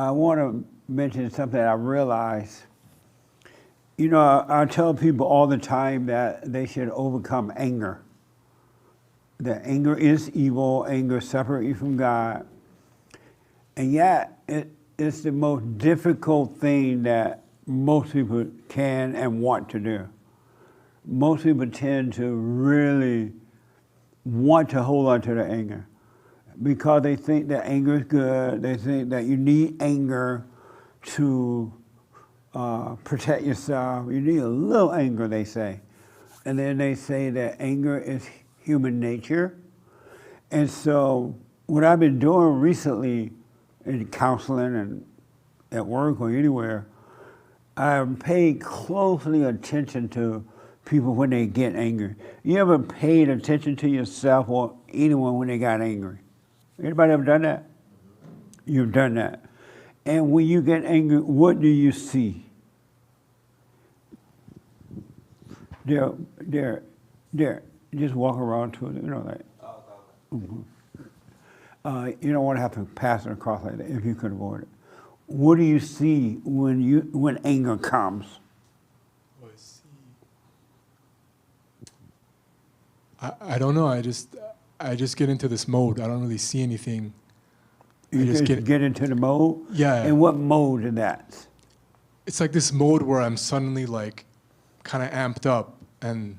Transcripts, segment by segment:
I want to mention something I realized. You know, I tell people all the time that they should overcome anger. That anger is evil, anger separates you from God. And yet, it's the most difficult thing that most people can and want to do. Most people tend to really want to hold on to their anger because they think that anger is good. They think that you need anger to protect yourself. You need a little anger, they say. And then they say that anger is human nature. And so what I've been doing recently in counseling and at work or anywhere, I've paid closely attention to people when they get angry. You ever paid attention to yourself or anyone when they got angry? Anybody ever done that? You've done that. And when you get angry, what do you see? There. Just walk around to it, you know, like. You don't want to have to pass it across like that if you could avoid it. What do you see when anger comes? I don't know. I just get into this mode. I don't really see anything. You just get into the mode? Yeah. And what mode is that? It's like this mode where I'm suddenly like kind of amped up and,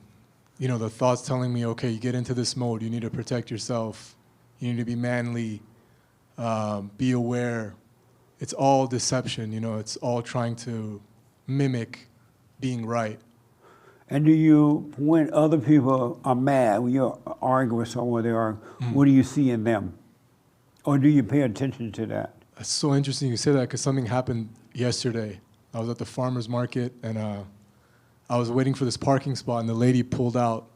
you know, the thoughts telling me, okay, you get into this mode. You need to protect yourself. You need to be manly, be aware. It's all deception, you know. It's all trying to mimic being right. And do you, when other people are mad, when you're arguing with someone, what do you see in them? Or do you pay attention to that? It's so interesting you say that because something happened yesterday. I was at the farmer's market and I was waiting for this parking spot and the lady pulled out.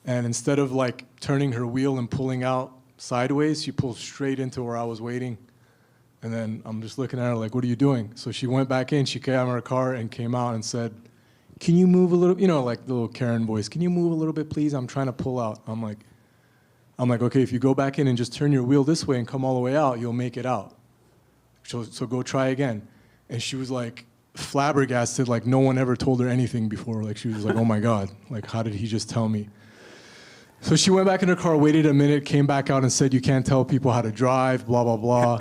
And instead of like turning her wheel and pulling out sideways, she pulled straight into where I was waiting. And then I'm just looking at her like, what are you doing? So she went back in, she came out of her car and came out and said, can you move a little, you know, like the little Karen voice, can you move a little bit, please? I'm trying to pull out. I'm like, okay, if you go back in and just turn your wheel this way and come all the way out, you'll make it out. So go try again. And she was like flabbergasted, like no one ever told her anything before. Like she was like, oh my God, like how did he just tell me? So she went back in her car, waited a minute, came back out and said, you can't tell people how to drive, blah, blah, blah.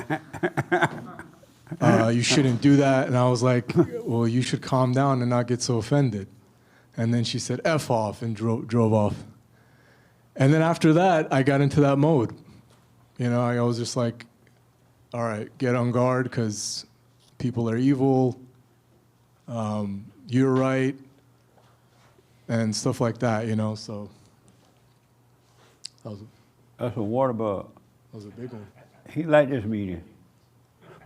You shouldn't do that. And I was like, well, you should calm down and not get so offended. And then she said, F off, and drove off. And then after that, I got into that mode. You know, I was just like, all right, get on guard because people are evil. You're right. And stuff like that, you know, so. That's a water bug. That was a big one. He liked this meeting.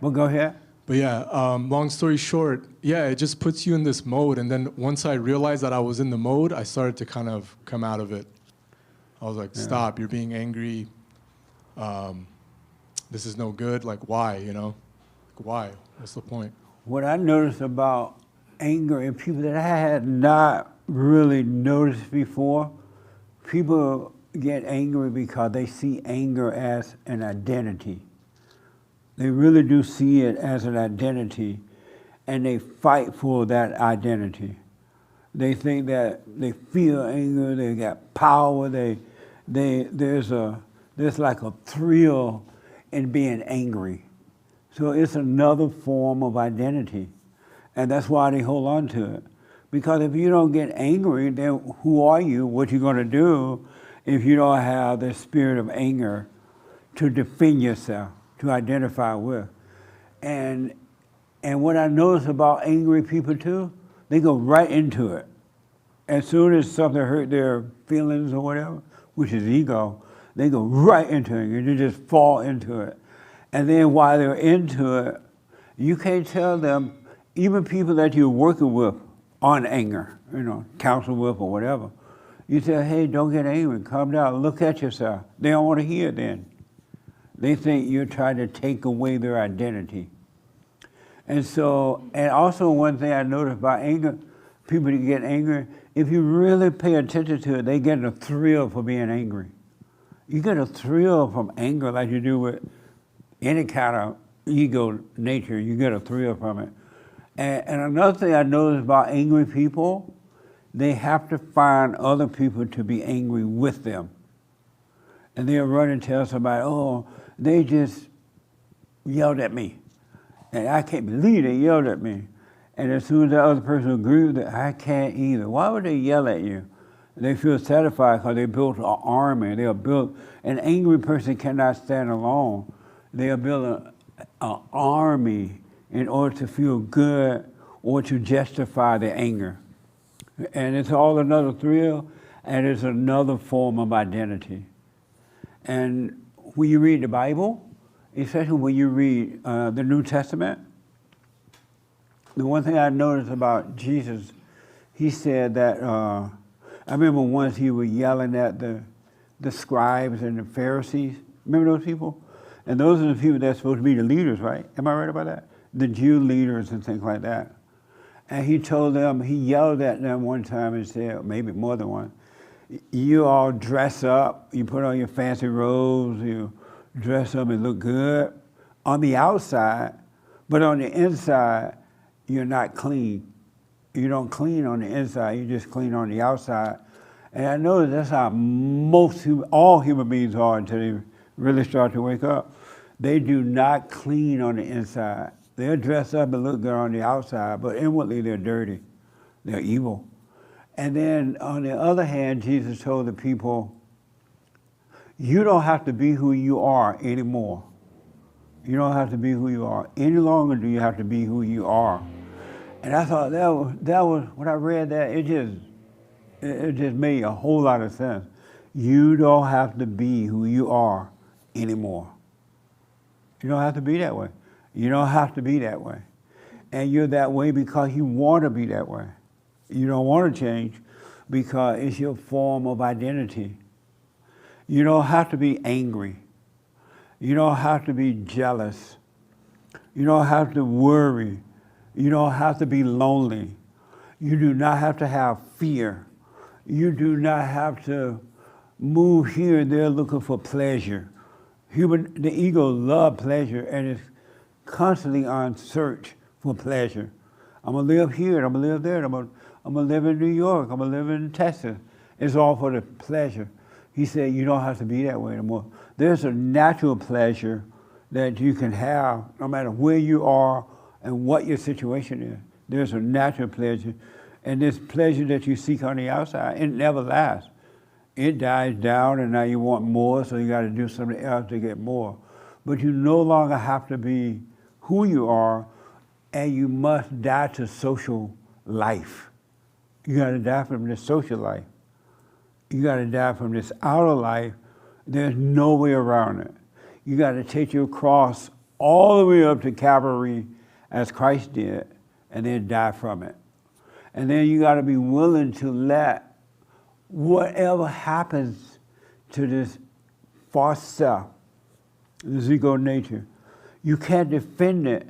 Well, go ahead. But yeah, long story short, yeah, it just puts you in this mode. And then once I realized that I was in the mode, I started to kind of come out of it. I was like, stop, you're being angry. This is no good. Like, why, you know? Like, why? What's the point? What I noticed about anger in people that I had not really noticed before, people get angry because they see anger as an identity. They really do see it as an identity, and they fight for that identity. They think that they feel anger, they got power, there's like a thrill in being angry. So it's another form of identity, and that's why they hold on to it. Because if you don't get angry, then who are you? What you gonna do if you don't have the spirit of anger to defend yourself, to identify with? And what I notice about angry people too, they go right into it. As soon as something hurt their feelings or whatever, which is ego, they go right into it and they just fall into it. And then while they're into it, you can't tell them, even people that you're working with on anger, you know, counsel with or whatever, you say, hey, don't get angry, calm down, look at yourself. They don't want to hear it then. They think you're trying to take away their identity. And so, and also one thing I noticed about anger, people that get angry, if you really pay attention to it, they get a thrill for being angry. You get a thrill from anger like you do with any kind of ego nature. You get a thrill from it. And another thing I noticed about angry people, they have to find other people to be angry with them. And they'll run and tell somebody, oh, they just yelled at me. And I can't believe they yelled at me. And as soon as the other person agrees with it, I can't either. Why would they yell at you? They feel satisfied because they built an army. They are built. An angry person cannot stand alone. They are building an army in order to feel good or to justify their anger. And it's all another thrill, and it's another form of identity. And when you read the Bible, especially when you read the New Testament, the one thing I noticed about Jesus, he said that, I remember once he was yelling at the scribes and the Pharisees. Remember those people? And those are the people that's supposed to be the leaders, right? Am I right about that? The Jew leaders and things like that. And he told them, he yelled at them one time and said, maybe more than one, you all dress up, you put on your fancy robes, you dress up and look good on the outside, but on the inside, you're not clean. You don't clean on the inside, you just clean on the outside. And I know that's how all human beings are until they really start to wake up. They do not clean on the inside. They'll dress up and look good on the outside, but inwardly they're dirty. They're evil. And then on the other hand, Jesus told the people, you don't have to be who you are anymore. You don't have to be who you are. Any longer do you have to be who you are. And I thought that was when I read that, it just made a whole lot of sense. You don't have to be who you are anymore. You don't have to be that way. You don't have to be that way. And you're that way because you want to be that way. You don't want to change because it's your form of identity. You don't have to be angry. You don't have to be jealous. You don't have to worry. You don't have to be lonely. You do not have to have fear. You do not have to move here and there looking for pleasure. The ego loves pleasure and is constantly on search for pleasure. I'm gonna live here, I'm gonna live there, I'm gonna live in New York, I'm gonna live in Texas. It's all for the pleasure. He said you don't have to be that way anymore. There's a natural pleasure that you can have no matter where you are and what your situation is. There's a natural pleasure. And this pleasure that you seek on the outside, it never lasts. It dies down and now you want more, so you gotta do something else to get more. But you no longer have to be who you are, and you must die to social life. You gotta die from this social life. You gotta die from this outer life. There's no way around it. You gotta take your cross all the way up to Calvary as Christ did, and then die from it. And then you gotta be willing to let whatever happens to this false self, this ego nature, you can't defend it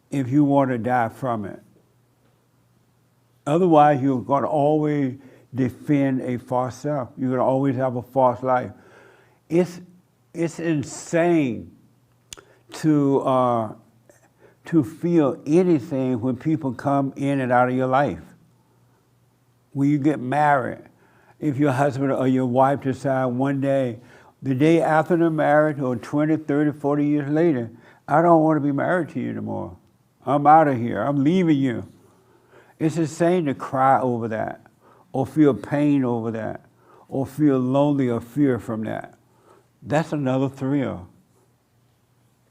if you want to die from it. Otherwise, you're going to always defend a false self. You're going to always have a false life. It's insane to feel anything when people come in and out of your life. When you get married, if your husband or your wife decide one day, the day after the marriage or 20, 30, 40 years later, I don't want to be married to you anymore. I'm out of here. I'm leaving you. It's insane to cry over that or feel pain over that or feel lonely or fear from that. That's another thrill.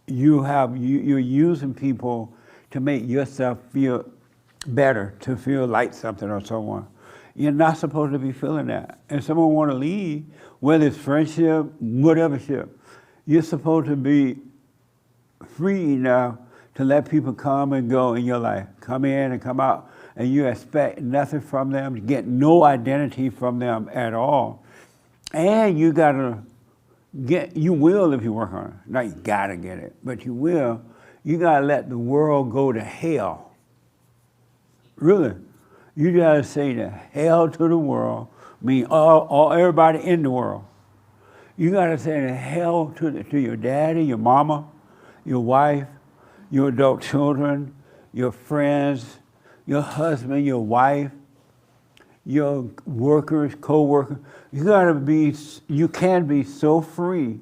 You're using people to make yourself feel better, to feel like something or someone. You're not supposed to be feeling that. And someone want to leave, whether it's friendship, whatever ship, you're supposed to be free enough to let people come and go in your life, come in and come out, and you expect nothing from them, you get no identity from them at all. And you gotta you will if you work on it. Not you gotta get it, but you will. You gotta let the world go to hell. Really. You gotta say the hell to the world, mean everybody in the world. You gotta say the hell to your daddy, your mama, your wife, your adult children, your friends, your husband, your wife, your workers, co-workers. You can be so free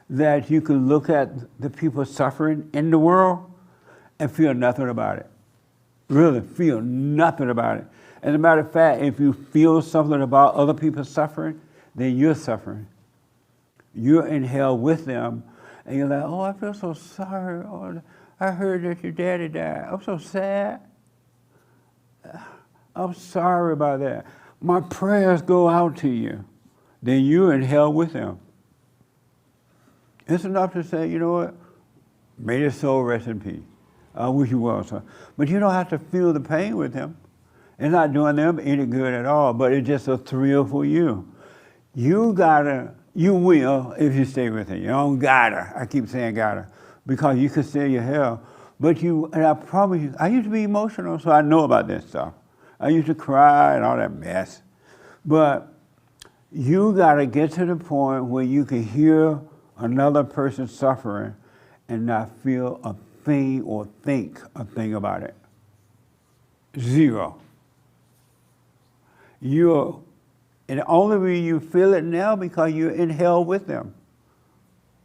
that you can look at the people suffering in the world and feel nothing about it. Really feel nothing about it. As a matter of fact, if you feel something about other people suffering, then you're suffering. You're in hell with them, and you're like, oh, I feel so sorry. Oh, I heard that your daddy died. I'm so sad. I'm sorry about that. My prayers go out to you. Then you're in hell with them. It's enough to say, you know what? May their soul rest in peace. I wish you well, son. But you don't have to feel the pain with them. It's not doing them any good at all, but it's just a thrill for you. You will if you stay with it. You don't gotta. I keep saying gotta, because you can stay your hell. But and I promise you, I used to be emotional, so I know about this stuff. I used to cry and all that mess. But you gotta get to the point where you can hear another person suffering and not feel a thing or think a thing about it. Zero. And the only reason you feel it now because you're in hell with them.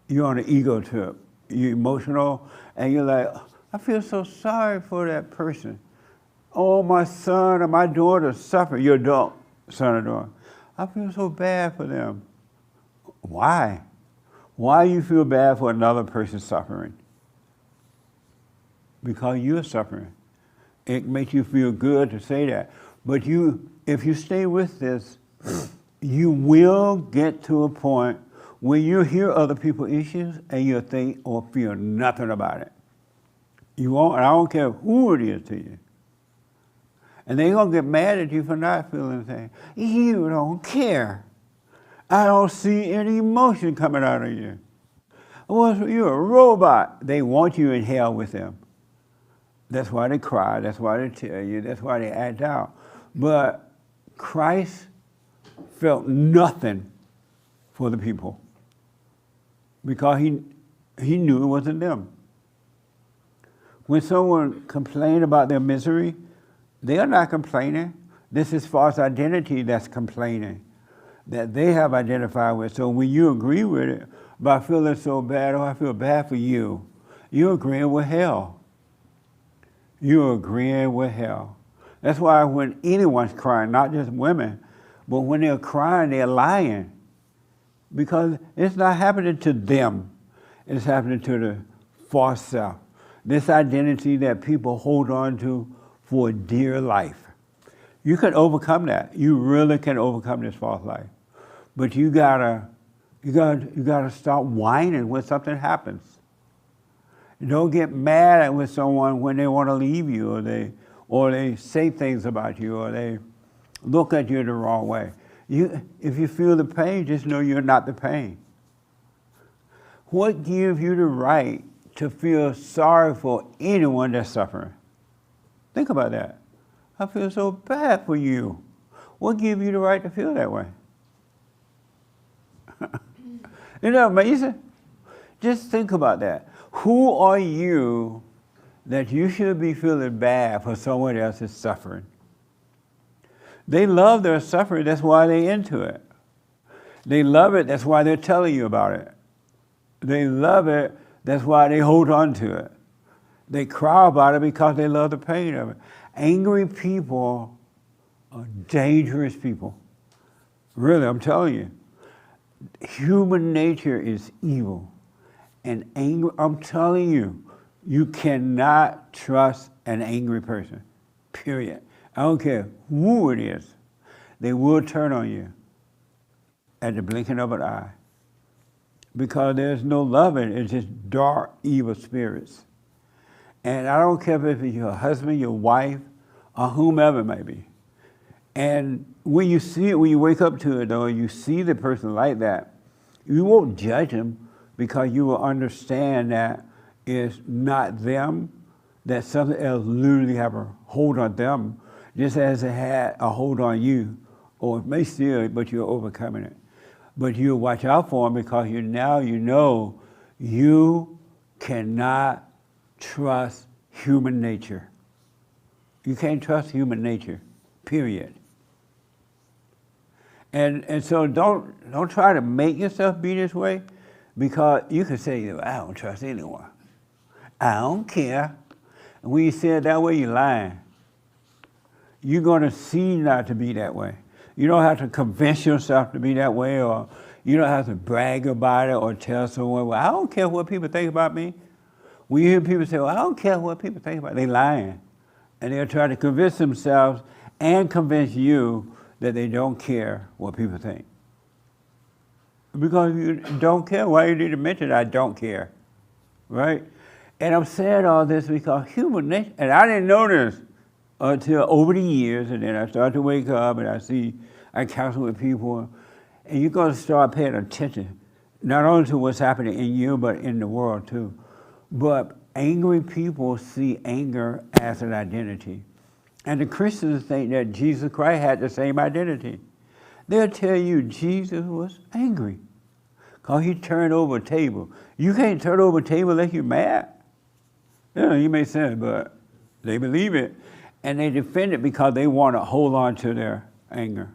You're on an ego trip. You're emotional, and you're like, I feel so sorry for that person. Oh, my son or my daughter suffer. Your adult son or daughter. I feel so bad for them. Why? Why you feel bad for another person suffering? Because you're suffering. It makes you feel good to say that. But if you stay with this, you will get to a point where you hear other people's issues and you'll think or feel nothing about it. You won't, and I don't care who it is to you. And they're going to get mad at you for not feeling anything. You don't care. I don't see any emotion coming out of you. You're a robot. They want you in hell with them. That's why they cry. That's why they tell you. That's why they act out. But Christ felt nothing for the people because he knew it wasn't them. When someone complained about their misery, they are not complaining. This is false identity that's complaining, that they have identified with. So when you agree with it, by feeling so bad, oh, I feel bad for you, you're agreeing with hell. You're agreeing with hell. That's why when anyone's crying, not just women, but when they're crying, they're lying. Because it's not happening to them. It's happening to the false self. This identity that people hold on to for dear life. You can overcome that. You really can overcome this false life. But you gotta stop whining when something happens. Don't get mad with someone when they want to leave you, or they say things about you, or they look at you the wrong way. If you feel the pain, just know you're not the pain. What gives you the right to feel sorry for anyone that's suffering? Think about that. I feel so bad for you. What gives you the right to feel that way? Isn't that amazing? Just think about that. Who are you that you should be feeling bad for someone else's suffering? They love their suffering, that's why they're into it. They love it, that's why they're telling you about it. They love it, that's why they hold on to it. They cry about it because they love the pain of it. Angry people are dangerous people. Really, I'm telling you. Human nature is evil. And anger, I'm telling you, you cannot trust an angry person, period. I don't care who it is. They will turn on you at the blinking of an eye. Because there's no love in it, it's just dark, evil spirits. And I don't care if it's your husband, your wife, or whomever it may be. And when you see it, when you wake up to it, though, you see the person like that, you won't judge them because you will understand that it's not them, that something else literally have a hold on them, just as it had a hold on you, or it may still, but you're overcoming it. But you watch out for them because you know you cannot trust human nature. You can't trust human nature, period. And so don't try to make yourself be this way, because you can say, I don't trust anyone. I don't care. And when you say it that way, you're lying. You're going to see not to be that way. You don't have to convince yourself to be that way, or you don't have to brag about it or tell someone, well, I don't care what people think about me. When you hear people say, well, I don't care what people think about me, they're lying. And they're trying to convince themselves and convince you that they don't care what people think. Because if you don't care, why you need to mention I don't care, right? And I'm saying all this because human nature, and I didn't know this until over the years, and then I started to wake up and I counsel with people, and you're going to start paying attention, not only to what's happening in you, but in the world too. But angry people see anger as an identity. And the Christians think that Jesus Christ had the same identity. They'll tell you Jesus was angry because he turned over a table. You can't turn over a table unless you're mad. You may say it, but they believe it. And they defend it because they want to hold on to their anger.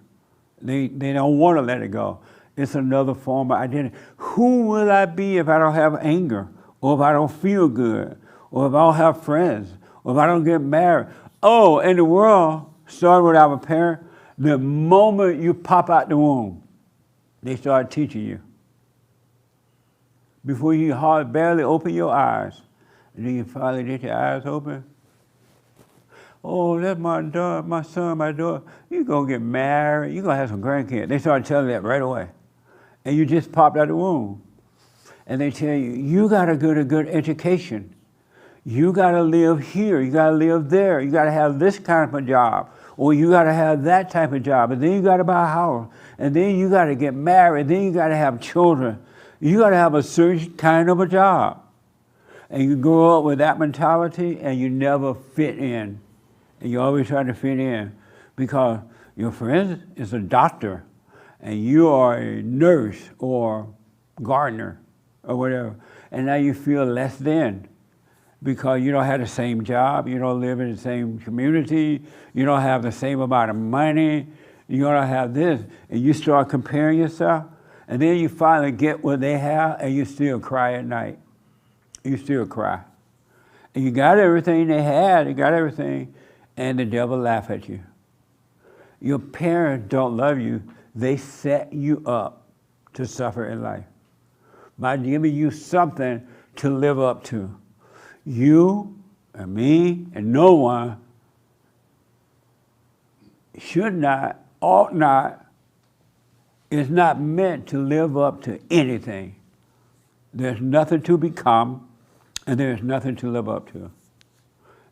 They don't want to let it go. It's another form of identity. Who will I be if I don't have anger? Or if I don't feel good? Or if I don't have friends? Or if I don't get married? Oh, in the world, starting with our parent, the moment you pop out the womb, they start teaching you. Before you barely open your eyes, and then you finally get your eyes open. Oh, that's my daughter, my son, my daughter. You're going to get married. You're going to have some grandkids. They start telling you that right away. And you just popped out the womb. And they tell you, you got to get a good education. You got to live here. You got to live there. You got to have this kind of a job. Or you got to have that type of job. And then you got to buy a house. And then you got to get married. And then you got to have children. You got to have a certain kind of a job. And you grow up with that mentality and you never fit in. And you always try to fit in because your friend is a doctor and you are a nurse or gardener or whatever. And now you feel less than because you don't have the same job, you don't live in the same community, you don't have the same amount of money, you don't have this. And you start comparing yourself, and then you finally get what they have and you still cry at night. You still cry. And you got everything they had, you got everything, and the devil laugh at you. Your parents don't love you. They set you up to suffer in life by giving you something to live up to. You and me and no one should not, ought not, is not meant to live up to anything. There's nothing to become, and there's nothing to live up to.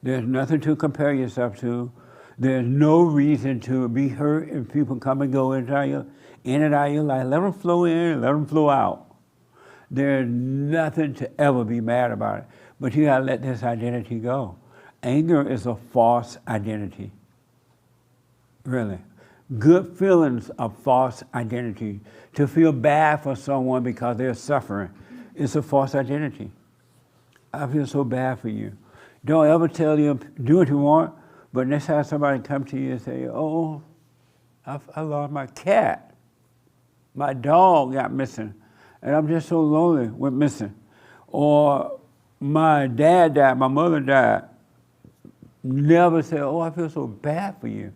There's nothing to compare yourself to. There's no reason to be hurt if people come and go in and out of your life. Let them flow in, let them flow out. There's nothing to ever be mad about it. But you gotta let this identity go. Anger is a false identity. Really. Good feelings are false identity. To feel bad for someone because they're suffering is a false identity. I feel so bad for you. Don't ever tell you, do what you want, but next time somebody come to you and say, oh, I lost my cat. My dog got missing, and I'm just so lonely with missing. Or my dad died, my mother died. Never say, oh, I feel so bad for you.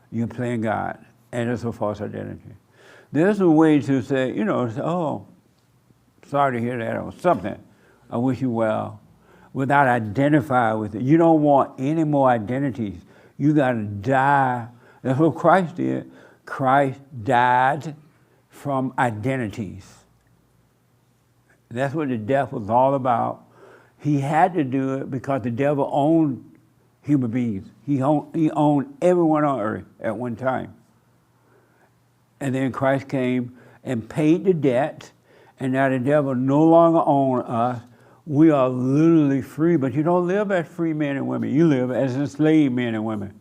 You're playing God, and it's a false identity. There's a way to say, oh, sorry to hear that, or something. I wish you well. Without identifying with it. You don't want any more identities. You got to die. That's what Christ did. Christ died from identities. That's what the death was all about. He had to do it because the devil owned human beings. He owned everyone on earth at one time. And then Christ came and paid the debt, and now the devil no longer owns us. We are literally free, but you don't live as free men and women. You live as enslaved men and women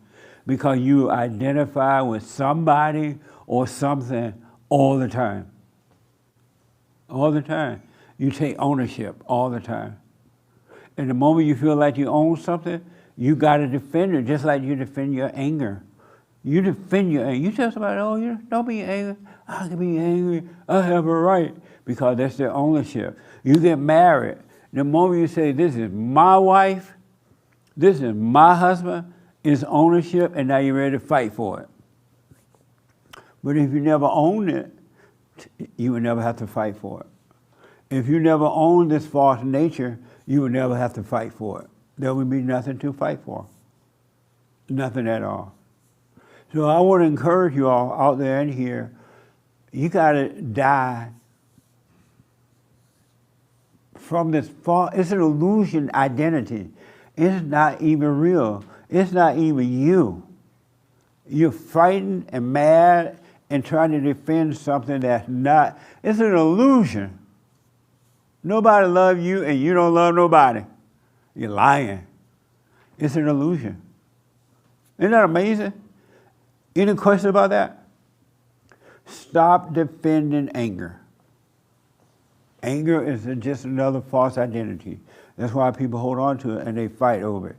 because you identify with somebody or something all the time. All the time. You take ownership all the time. And the moment you feel like you own something, you got to defend it, just like you defend your anger. You defend your anger. You tell somebody, oh, you don't be angry. I can be angry. I have a right. Because that's their ownership. You get married. The moment you say, this is my wife, this is my husband, it's ownership, and now you're ready to fight for it. But if you never own it, you will never have to fight for it. If you never own this false nature, you will never have to fight for it. There will be nothing to fight for. Nothing at all. So I want to encourage you all out there and here, you got to die from this false, it's an illusion identity. It's not even real. It's not even you. You're frightened and mad and trying to defend something that's not, it's an illusion. Nobody loves you and you don't love nobody. You're lying. It's an illusion. Isn't that amazing? Any question about that? Stop defending anger. Anger is just another false identity. That's why people hold on to it and they fight over it.